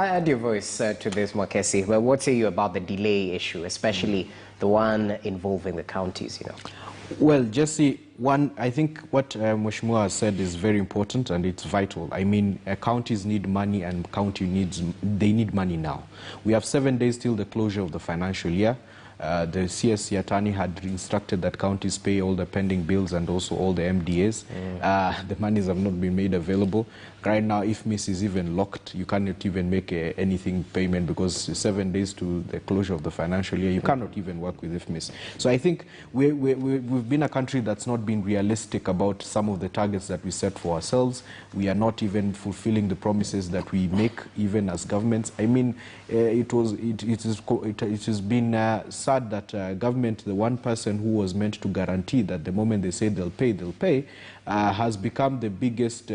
I add your voice to this, Mwakesi. But what say you about the delay issue, especially the one involving the counties, Well, Jesse, I think what Mheshimiwa has said is very important and it's vital. I mean, counties need money and they need money now. We have 7 days till the closure of the financial year. The CSC attorney had instructed that counties pay all the pending bills and also all the MDAs. The monies have not been made available. Right now, if IFMIS is even locked, you cannot even make anything payment because 7 days to the closure of the financial year, you cannot even work with IFMIS. So I think we've been a country that's not been realistic about some of the targets that we set for ourselves. We are not even fulfilling the promises that we make, even as governments. I mean, it has been sad that government, the one person who was meant to guarantee that the moment they say they'll pay, has become the biggest,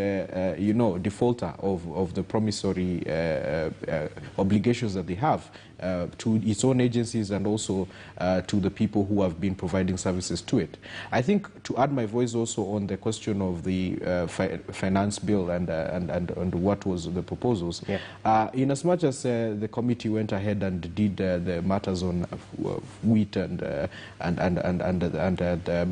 defaulter of the promissory obligations that they have to its own agencies and also to the people who have been providing services to it. I think to add my voice also on the question of the finance bill and what was the proposals, in as much as the committee went ahead and did the matters on wheat and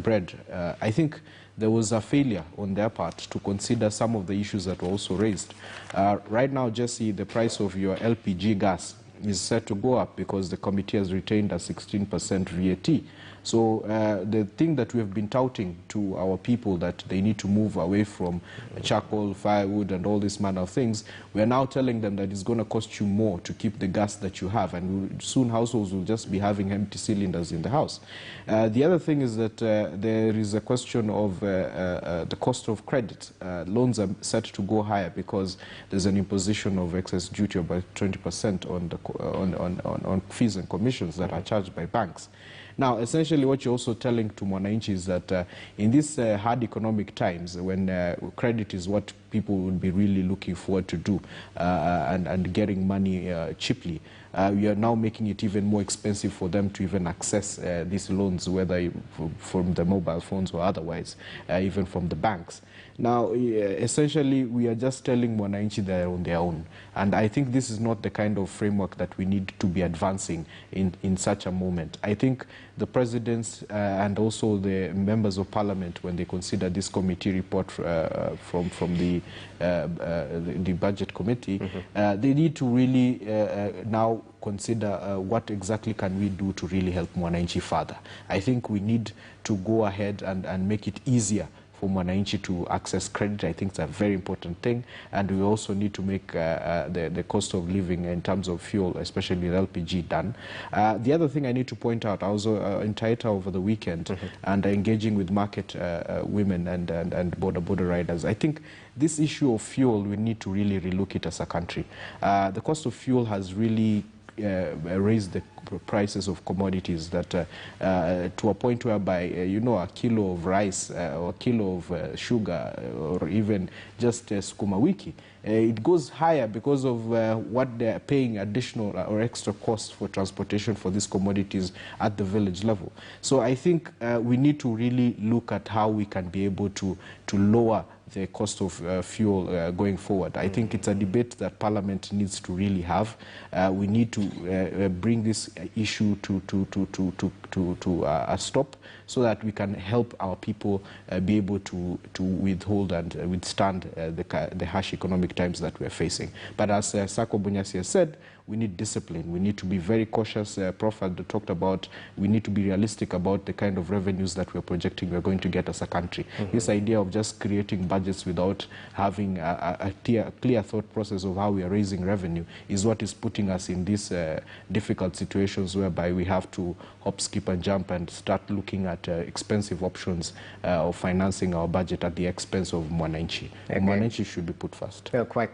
bread, I think there was a failure on their part to consider some of the issues that were also raised. Right now, Jesse, the price of your LPG gas is set to go up because the committee has retained a 16% VAT. So the thing that we have been touting to our people that they need to move away from charcoal, firewood, and all this manner of things, we are now telling them that it's going to cost you more to keep the gas that you have, and soon households will just be having empty cylinders in the house. The other thing is that there is a question of the cost of credit. Loans are set to go higher because there's an imposition of excess duty of about 20% on fees and commissions that are charged by banks. Now, essentially, what you're also telling to Mwananchi is that in these hard economic times, when credit is what people would be really looking forward to do and getting money cheaply, we are now making it even more expensive for them to even access these loans, whether from the mobile phones or otherwise, even from the banks. Now, essentially, we are just telling Mwananchi they're on their own. And I think this is not the kind of framework that we need to be advancing in such a moment. I think the presidents and also the members of parliament, when they consider this committee report from the budget committee, they need to really now consider what exactly can we do to really help Mwananchi further. I think we need to go ahead and make it easier for Mwananchi to access credit. I think it's a very important thing, and we also need to make the cost of living in terms of fuel, especially the LPG, done. The other thing I need to point out, I was in Taita over the weekend and engaging with market women and border riders. I think this issue of fuel, we need to really relook it as a country. The cost of fuel has really raise the prices of commodities that to a point whereby a kilo of rice or a kilo of sugar or even just sukuma wiki, it goes higher because of what they're paying additional or extra costs for transportation for these commodities at the village level. So I think we need to really look at how we can be able to lower the cost of fuel going forward. I think it's a debate that Parliament needs to really have. We need to bring this issue to a stop so that we can help our people be able to withhold and withstand the harsh economic times that we're facing. But as Sako Bunyasi has said, we need discipline. We need to be very cautious. Prof had talked about we need to be realistic about the kind of revenues that we're projecting we're going to get as a country. This idea of just creating budgets without having a clear thought process of how we are raising revenue is what is putting us in these difficult situations whereby we have to hop, skip and jump and start looking at expensive options of financing our budget at the expense of Mwananchi. Mwananchi should be put first. Quite